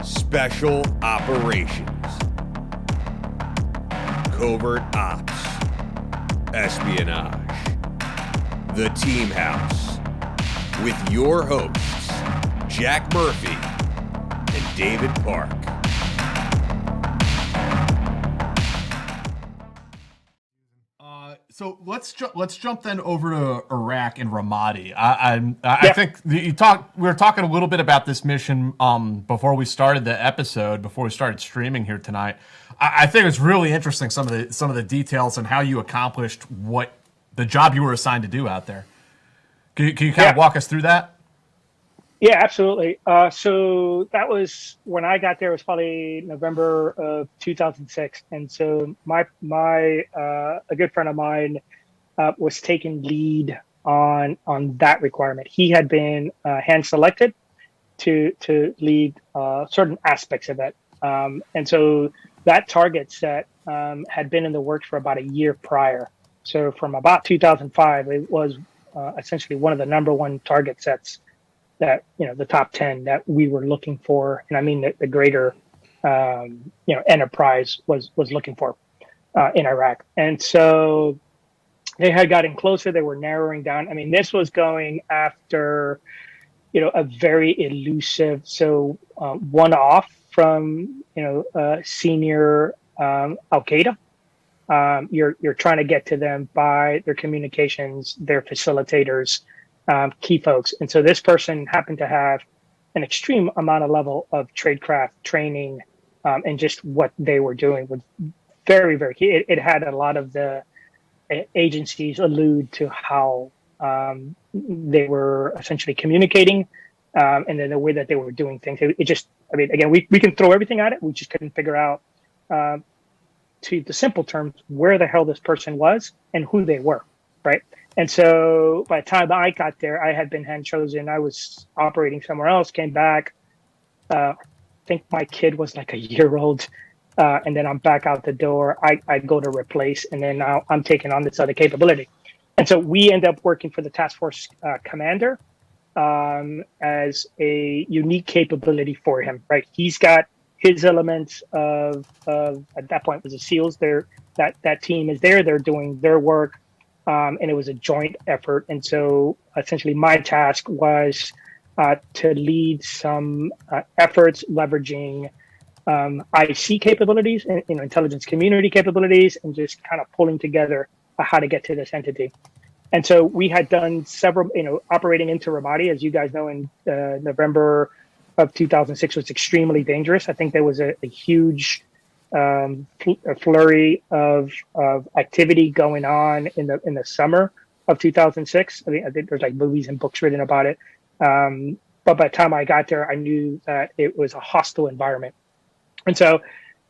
Special Operations, Covert Ops, Espionage, The Team House, with your hosts, Jack Murphy and David Park. So let's jump then over to Iraq and Ramadi. I think we were talking a little bit about this mission before we started the episode, before we started streaming here tonight. I think it's really interesting some of the details and how you accomplished what the job you were assigned to do out there. Can you kind of walk us through that? Yeah, absolutely. So that was when I got there. It was probably November of 2006, and so my a good friend of mine was taking lead on that requirement. He had been hand selected to lead certain aspects of it, and so that target set had been in the works for about a year prior. So from about 2005, it was essentially one of the number one target sets that, the top 10 that we were looking for. And I mean, the greater, enterprise was looking for in Iraq. And so they had gotten closer. They were narrowing down. I mean, this was going after, a very elusive, one-off from, senior Al-Qaeda. You're trying to get to them by their communications, their facilitators, key folks. And so this person happened to have an extreme amount of level of tradecraft training, and just what they were doing was very, very key. It had a lot of the agencies allude to how they were essentially communicating, and then the way that they were doing things. It just, again, we can throw everything at it. We just couldn't figure out, to the simple terms, where the hell this person was and who they were, right? And so by the time I got there, I had been hand chosen. I was operating somewhere else, came back. I think my kid was like a year old. And then I'm back out the door. I go to replace, and then now I'm taking on this other capability. And so we end up working for the task force commander as a unique capability for him, right? He's got his elements of at that point was the SEALs. That team is there. They're doing their work. And it was a joint effort. And so essentially my task was to lead some efforts leveraging IC capabilities and intelligence community capabilities, and just kind of pulling together how to get to this entity. And so we had done several, operating into Ramadi, as you guys know, in November of 2006 was extremely dangerous. I think there was a huge a flurry of activity going on in the summer of 2006. I think there's like movies and books written about it. But by the time I got there, I knew that it was a hostile environment. And so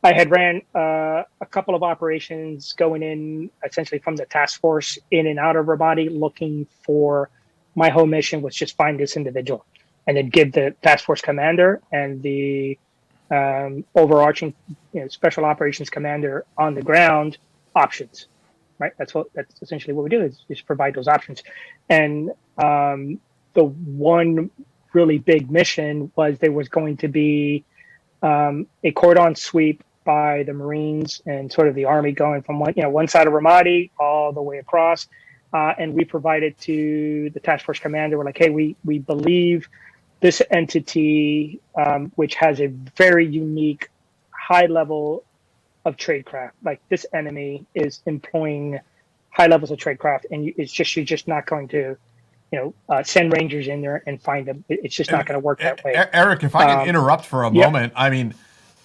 I had ran a couple of operations going in essentially from the task force in and out of Ramadi, looking for, my whole mission was just find this individual and then give the task force commander and the overarching, special operations commander on the ground options, right? That's essentially what we do is provide those options. And the one really big mission was there was going to be a cordon sweep by the Marines and sort of the Army going from one side of Ramadi all the way across. And we provided to the task force commander, we're like, hey, we believe this entity, which has a very unique high level of tradecraft, like this enemy is employing high levels of tradecraft, and you're just not going to, send Rangers in there and find them. It's just not going to work that way. Eric, if I can interrupt for a moment, I mean,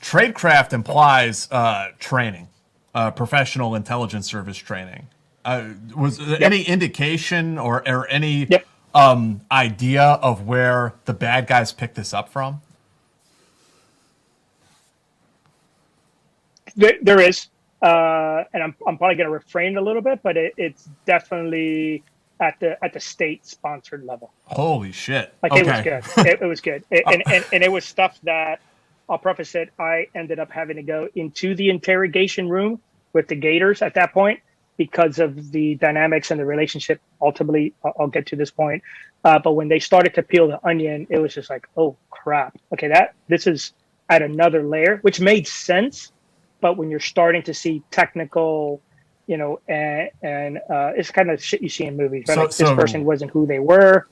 tradecraft implies training, professional intelligence service training. Was there any indication or any idea of where the bad guys picked this up from? There is, and I'm probably going to refrain a little bit, but it's definitely at the state sponsored level. Holy shit! Like, okay. It was good. It was good, and it was stuff that, I'll preface it, I ended up having to go into the interrogation room with the Gators at that point, because of the dynamics and the relationship. Ultimately, I'll get to this point. But when they started to peel the onion, it was just like, oh crap. Okay, this is at another layer, which made sense. But when you're starting to see technical, and it's kind of shit you see in movies, right? Like, this person wasn't who they were.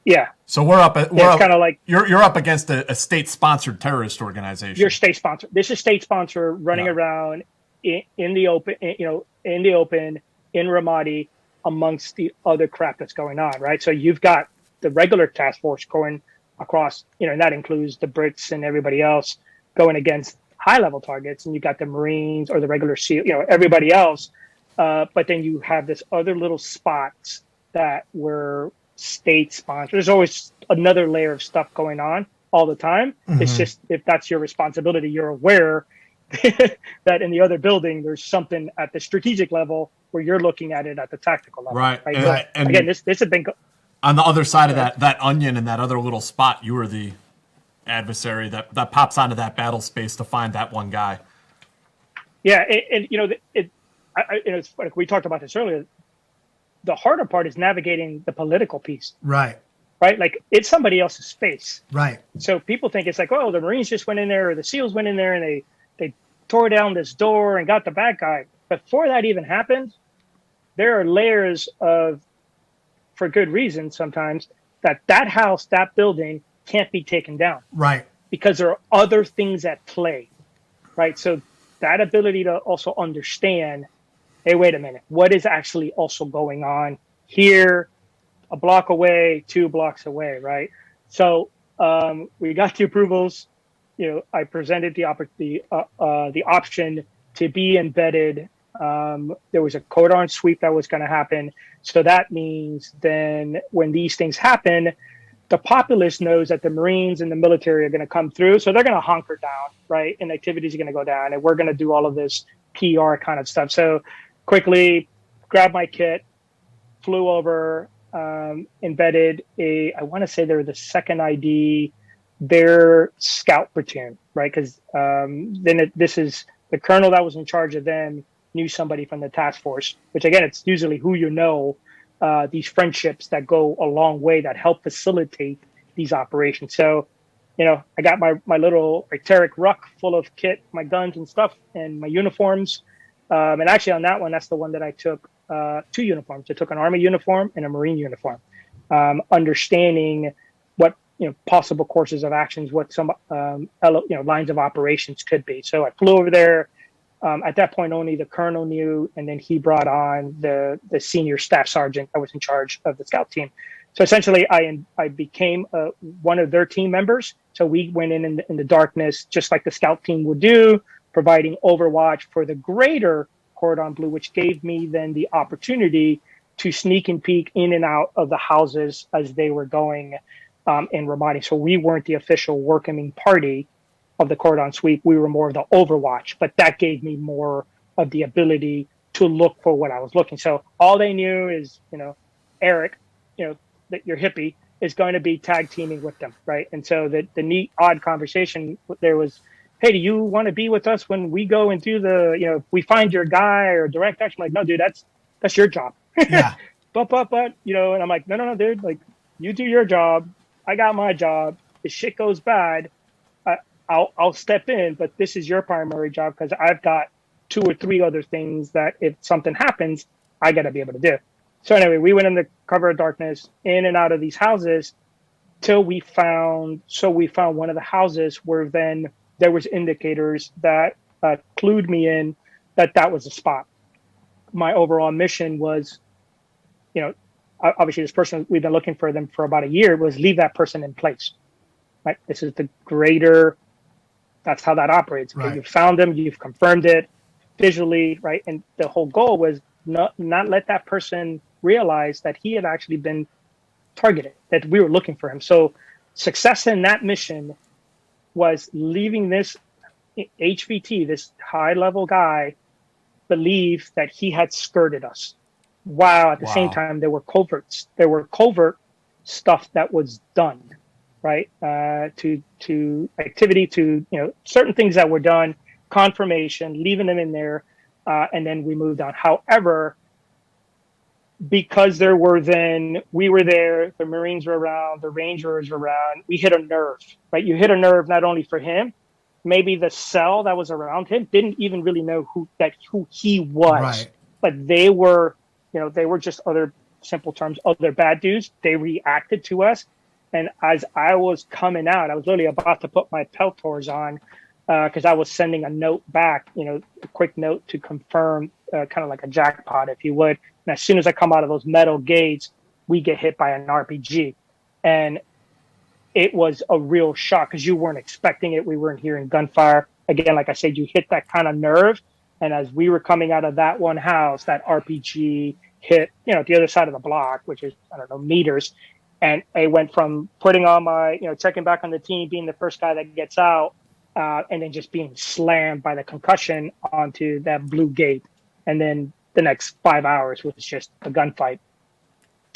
Yeah. So we're up. It's kind of like you're up against a state-sponsored terrorist organization. You're state-sponsored. This is state-sponsored running around in the open, in Ramadi amongst the other crap that's going on, right? So you've got the regular task force going across, and that includes the Brits and everybody else going against high-level targets, and you've got the Marines or the regular SEAL, everybody else. But then you have this other little spots that were state-sponsored. There's always another layer of stuff going on all the time. Mm-hmm. It's just, if that's your responsibility, you're aware that in the other building, there's something at the strategic level where you're looking at it at the tactical level. Right. And again, this has been on the other side of that onion and that other little spot. You were the adversary that pops onto that battle space to find that one guy. Yeah, it's like we talked about this earlier. The harder part is navigating the political piece. Right. Like, it's somebody else's space. Right. So people think it's like, oh, the Marines just went in there, or the SEALs went in there, and they tore down this door and got the bad guy. Before that even happened, there are layers of, for good reason sometimes, that house, that building can't be taken down. Right. Because there are other things at play. Right. So that ability to also understand, hey, wait a minute, what is actually also going on here, a block away, 2 blocks away, right? So we got the approvals. I presented the option to be embedded. There was a codon sweep that was going to happen. So that means then when these things happen, the populace knows that the Marines and the military are going to come through. So they're going to hunker down, right? And activities are going to go down. And we're going to do all of this PR kind of stuff. So quickly grabbed my kit, flew over, embedded I want to say they were the second ID, their scout platoon, right? Because this is the colonel that was in charge of them knew somebody from the task force, which again, it's usually who these friendships that go a long way that help facilitate these operations. So, I got my little Erick ruck full of kit, my guns and stuff, and my uniforms. And actually on that one, that's the one that I took 2 uniforms. I took an Army uniform and a Marine uniform, understanding what, possible courses of actions, what some, lines of operations could be. So I flew over there. At that point, only the colonel knew, and then he brought on the senior staff sergeant that was in charge of the scout team. So essentially, I became one of their team members. So we went in the darkness, just like the scout team would do, providing overwatch for the greater Cordon Bleu, which gave me then the opportunity to sneak and peek in and out of the houses as they were going in Ramadi. So we weren't the official working party of the cordon sweep. We were more of the overwatch, but that gave me more of the ability to look for what I was looking. So all they knew is, Eric, that your hippie is going to be tag teaming with them, right? And so the neat, odd conversation there was, hey, do you want to be with us when we go and do if we find your guy or direct action? I'm like, no, dude, that's your job. Yeah. but, and I'm like, no, dude, like, you do your job. I got my job. If shit goes bad, I'll step in, but this is your primary job because I've got 2 or 3 other things that if something happens, I got to be able to do. So anyway, we went in the cover of darkness, in and out of these houses, till we found one of the houses where then there was indicators that clued me in that was a spot. My overall mission was, obviously this person, we've been looking for them for about a year, was leave that person in place. Right? This is the greater, that's how that operates. Okay? Right. You've found them, you've confirmed it visually, right? And the whole goal was not let that person realize that he had actually been targeted, that we were looking for him. So success in that mission was leaving this HVT, this high-level guy, believe that he had skirted us. While at the same time, there were covert stuff that was done, right? To activity, to certain things that were done, confirmation, leaving them in there, and then we moved on. However, because we were there, the Marines were around, the Rangers were around, we hit a nerve, right? You hit a nerve not only for him, maybe the cell that was around him didn't even really know who he was. Right. But they were, they were just other simple terms, other bad dudes. They reacted to us. And as I was coming out, I was literally about to put my Peltors on because I was sending a note back, a quick note to confirm, kind of like a jackpot, if you would. And as soon as I come out of those metal gates, we get hit by an RPG. And it was a real shock because you weren't expecting it. We weren't hearing gunfire. Again, like I said, you hit that kind of nerve. And as we were coming out of that one house, that RPG hit, at the other side of the block, which is, I don't know, meters. And I went from putting on my, checking back on the team, being the first guy that gets out, and then just being slammed by the concussion onto that blue gate. And then the next 5 hours was just a gunfight,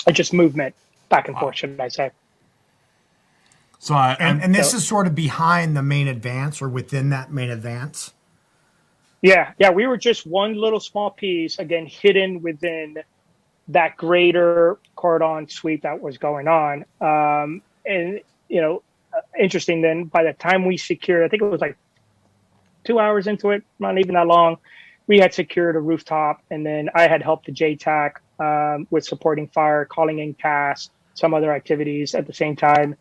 or just movement back and forth, should I say. So and this is sort of behind the main advance or within that main advance. Yeah. We were just one little small piece, again, hidden within that greater cordon sweep that was going on. And, interesting then, by the time we secured, I think it was like 2 hours into it, not even that long, we had secured a rooftop. And then I had helped the JTAC with supporting fire, calling in CAS, some other activities at the same time.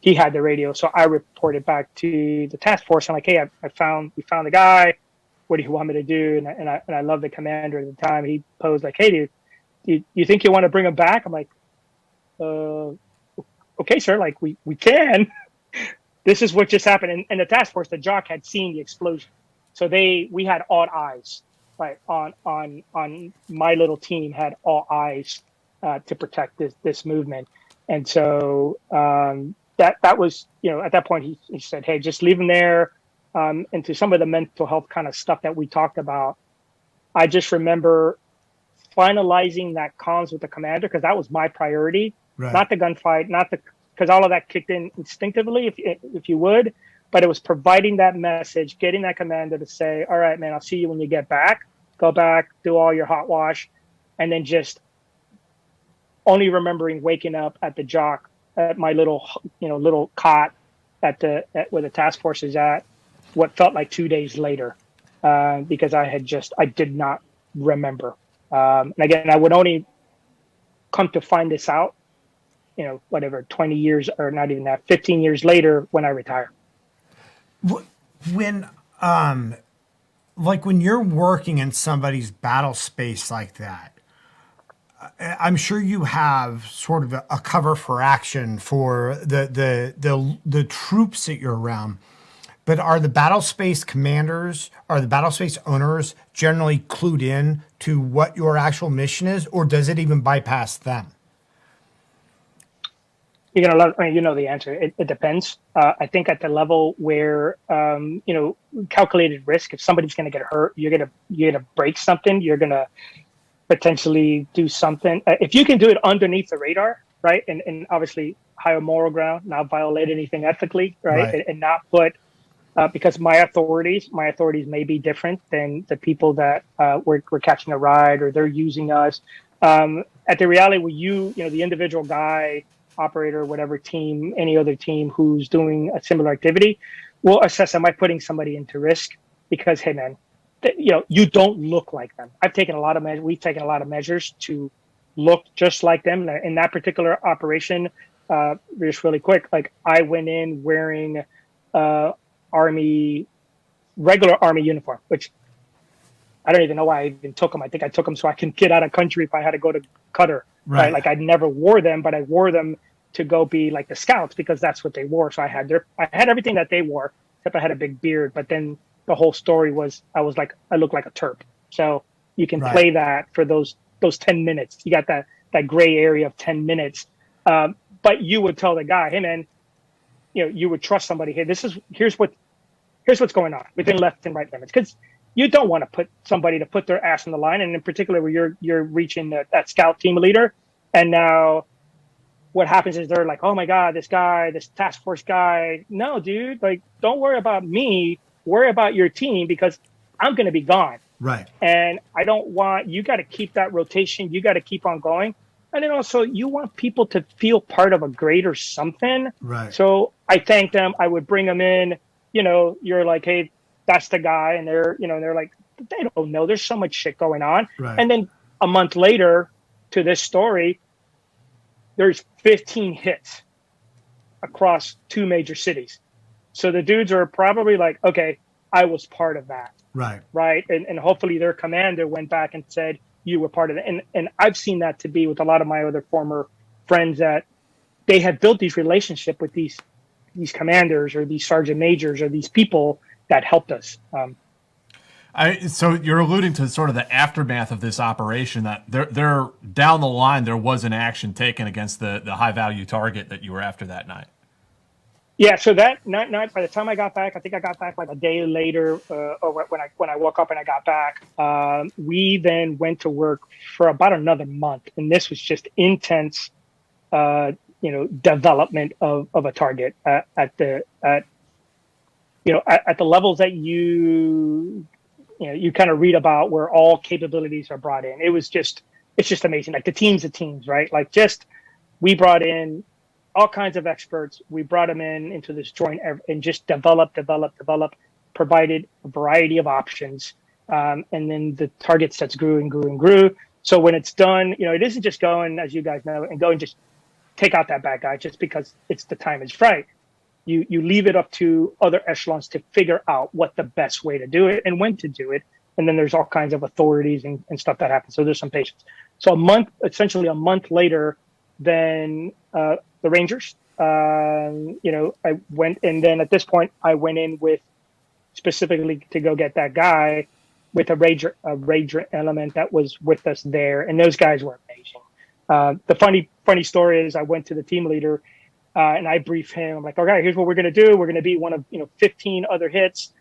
He had the radio, so I reported back to the task force. I'm like, hey, we found the guy. What do you want me to do? And I love the commander at the time. He posed like, hey, dude, you think you want to bring him back? I'm like, okay, sir. Like we can. This is what just happened. And the task force, the JOC had seen the explosion, so we had all eyes, right? On my little team had all eyes to protect this movement, and so. That was, at that point, he said, hey, just leave him there. And to some of the mental health kind of stuff that we talked about, I just remember finalizing that comms with the commander because that was my priority, right. Not the gunfight, because all of that kicked in instinctively, if you would, but it was providing that message, getting that commander to say, all right, man, I'll see you when you get back. Go back, do all your hot wash, and then just only remembering waking up at the JOC at my little cot where the task force is at, what felt like 2 days later, because I did not remember. And again, I would only come to find this out, 20 years, or not even that, 15 years later when I retire. When, when you're working in somebody's battle space like that, I'm sure you have sort of a cover for action for the troops that you're around, but are the battle space commanders, are the battle space owners generally clued in to what your actual mission is, or does it even bypass them? You're gonna love. The answer. It depends. I think at the level where calculated risk. If somebody's gonna get hurt, you're gonna break something. You're gonna potentially do something. If you can do it underneath the radar, right? And obviously higher moral ground, not violate anything ethically, right? And not put, because my authorities may be different than the people that we're catching a ride or they're using us. At the reality where the individual guy, operator, whatever team, any other team who's doing a similar activity will assess, am I putting somebody into risk? Because, hey man, you don't look like them. We've taken a lot of measures to look just like them. In that particular operation, just really quick, like I went in wearing regular Army uniform, which I don't even know why I even took them. I think I took them so I can get out of country if I had to go to Qatar. Right? Like I never wore them, but I wore them to go be like the scouts because that's what they wore. So I had everything that they wore, except I had a big beard. But then the whole story was I looked like a Terp. So you can play that for those 10 minutes. You got that gray area of 10 minutes. But you would tell the guy, hey man, you would trust somebody. Hey, here's what's going on within left and right limits. Because you don't want to put somebody to put their ass on the line, and in particular where you're reaching that scout team leader, and now what happens is they're like, oh my God, this task force guy. No, dude, like don't worry about me. Worry about your team because I'm going to be gone. Right. And I don't want, you got to keep that rotation. You got to keep on going. And then also you want people to feel part of a greater something. Right. So I thanked them. I would bring them in. you're like, hey, that's the guy, and they're like, they don't know. There's so much shit going on. Right. And then a month later, to this story, there's 15 hits across 2 major cities. So the dudes are probably like, okay, I was part of that. Right. Right. And hopefully their commander went back and said, you were part of it. And I've seen that to be with a lot of my other former friends, that they have built these relationship with these commanders or these sergeant majors or these people that helped us. So you're alluding to sort of the aftermath of this operation, that there down the line there was an action taken against the high value target that you were after that night. Yeah, so that not by the time I got back, I think I got back like a day later, or when I woke up and I got back. We then went to work for about another month, and this was just intense, development of a target at the levels that you kind of read about, where all capabilities are brought in. It's just amazing. Like the teams of teams, right? Like we brought in all kinds of experts. We brought them into this joint and just developed, provided a variety of options. And then the target sets grew and grew and grew. So when it's done, it isn't just going, as you guys know, and go and just take out that bad guy just because the time is right. You leave it up to other echelons to figure out what the best way to do it and when to do it. And then there's all kinds of authorities and stuff that happens. So there's some patience. So essentially a month later, then the Rangers, I went, and then at this point I went in with specifically to go get that guy with a Ranger element that was with us there. And those guys were amazing. The funny story is I went to the team leader and I briefed him. I'm like, okay, here's what we're going to do. We're going to be one of 15 other hits.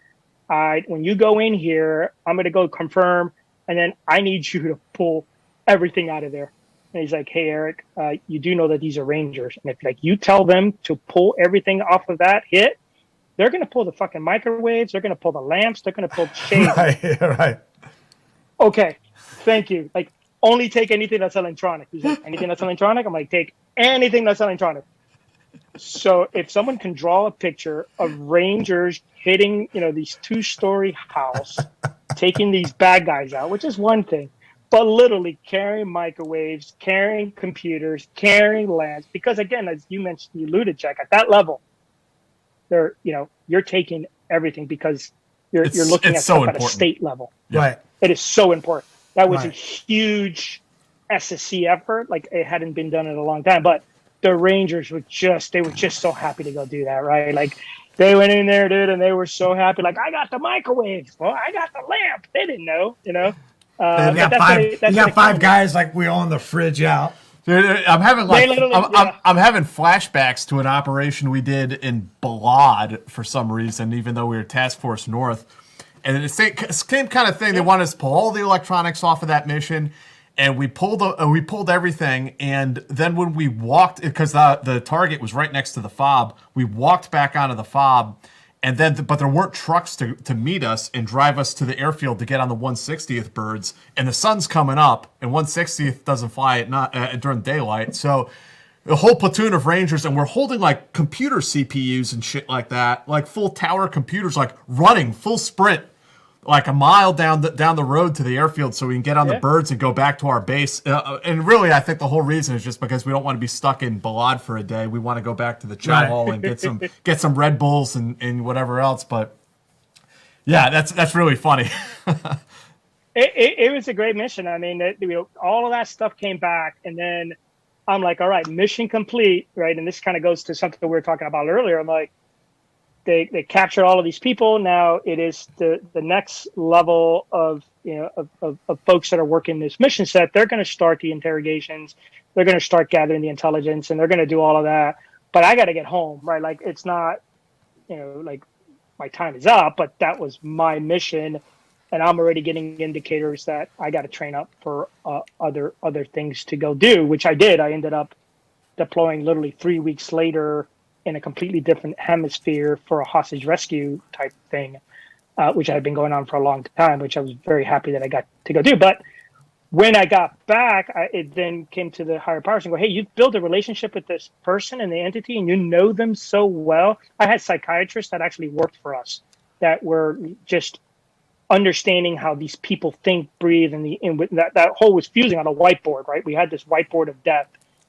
When you go in here, I'm going to go confirm, and then I need you to pull everything out of there. And he's like, hey, Eric, you do know that these are Rangers. And if you tell them to pull everything off of that hit, they're going to pull the fucking microwaves. They're going to pull the lamps. They're going to pull the shades. Right. Okay. Thank you. Only take anything that's electronic. He's like, anything that's electronic? I'm like, take anything that's electronic. So if someone can draw a picture of Rangers hitting, these 2-story house, taking these bad guys out, which is one thing, but literally carrying microwaves, carrying computers, carrying lamps, because again, as you mentioned, you alluded, Jack, at that level, you're taking everything because you're looking at stuff at a state level. Right. It is so important. That was a huge SSC effort. It hadn't been done in a long time, but the Rangers were just so happy to go do that, right? They went in there, dude, and they were so happy. I got the microwaves. Well, I got the lamp. They didn't know, You got five guys wheeling the fridge out. Dude, I'm having I'm having flashbacks to an operation we did in Balad for some reason, even though we were Task Force North. And it's the same kind of thing. They wanted us to pull all the electronics off of that mission, and we pulled everything. And then when we walked, because the target was right next to the fob, we walked back onto the fob. And then, but there weren't trucks to meet us and drive us to the airfield to get on the 160th birds. And the sun's coming up, and 160th doesn't fly during daylight. So the whole platoon of Rangers, and we're holding computer CPUs and shit like that, full tower computers, running full sprint, a mile down the road to the airfield so we can get on the birds and go back to our base. And really, I think the whole reason is just because we don't want to be stuck in Balad for a day. We want to go back to the chow hall and get some Red Bulls and whatever else. But yeah, that's really funny. It was a great mission. I mean, all of that stuff came back, and then I'm like, all right, mission complete, right? And this kind of goes to something we were talking about earlier. I'm like, they captured all of these people. Now it is the next level of folks that are working this mission set. They're going to start the interrogations. They're going to start gathering the intelligence, and they're going to do all of that. But I got to get home, right? It's not, my time is up, but that was my mission. And I'm already getting indicators that I got to train up for other things to go do, which I did. I ended up deploying literally 3 weeks later in a completely different hemisphere for a hostage rescue type thing, which had been going on for a long time, which I was very happy that I got to go do. But when I got back, it then came to the higher powers and go, hey, you've built a relationship with this person and the entity, and you know them so well. I had psychiatrists that actually worked for us that were just understanding how these people think, breathe, and that whole was fusing on a whiteboard, right? We had this whiteboard of death,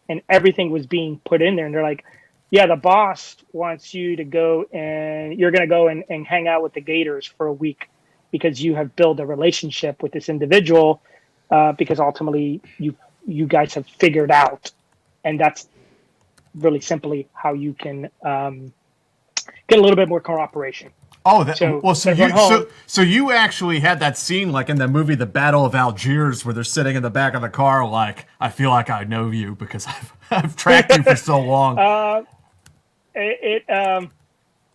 and everything was being put in there. And they're like, yeah, the boss wants you to go, and you're going to go and hang out with the Gators for a week because you have built a relationship with this individual. Because ultimately you guys have figured out, and that's really simply how you can get a little bit more cooperation. Oh, so you actually had that scene like in the movie The Battle of Algiers where they're sitting in the back of the car like, I feel like I know you because I've tracked you for so long.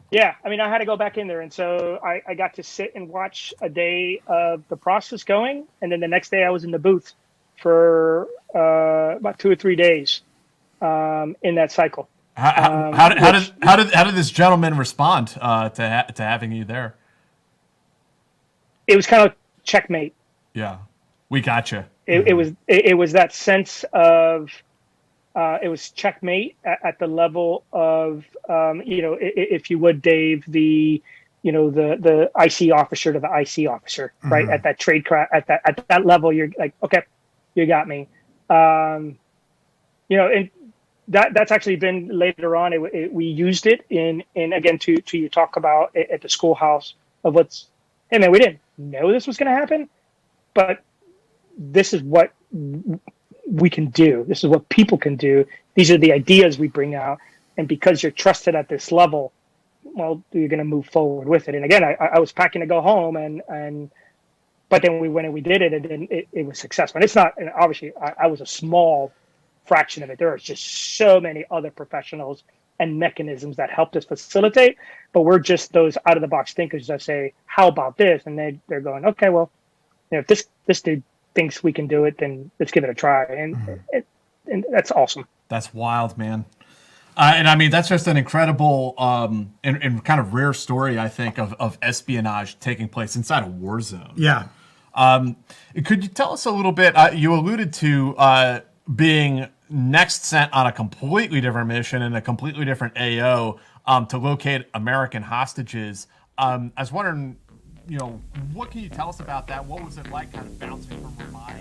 Yeah, I mean, I had to go back in there, and so I got to sit and watch a day of the process going, and then the next day I was in the booth for about 2 or 3 days in that cycle. How did this gentleman respond to having you there? It was kind of checkmate. Yeah, we got you. It was that sense of. It was checkmate at the level of, if you would, Dave, the IC officer to the IC officer, right? At that trade craft, at that level, you're like, okay, you got me. And that's actually been later on. We used it in again to you talk about at the schoolhouse of hey man, we didn't know this was going to happen, but this is what we can do. This is what people can do. These are the ideas we bring out. And because you're trusted at this level, well, you're going to move forward with it. And again, I was packing to go home but then we went and we did it, and then it was successful. And it's not, and obviously I was a small fraction of it. There are just so many other professionals and mechanisms that helped us facilitate, but we're just those out of the box thinkers that say, how about this? And they're going, okay, well, if this dude thinks we can do it, then let's give it a try. And that's awesome. That's wild, man. And I mean, that's just an incredible and kind of rare story, I think, of espionage taking place inside a war zone. Yeah. Could you tell us a little bit? You alluded to being next sent on a completely different mission in a completely different AO to locate American hostages. I was wondering, what can you tell us about that? What was it like kind of bouncing from Ramadi?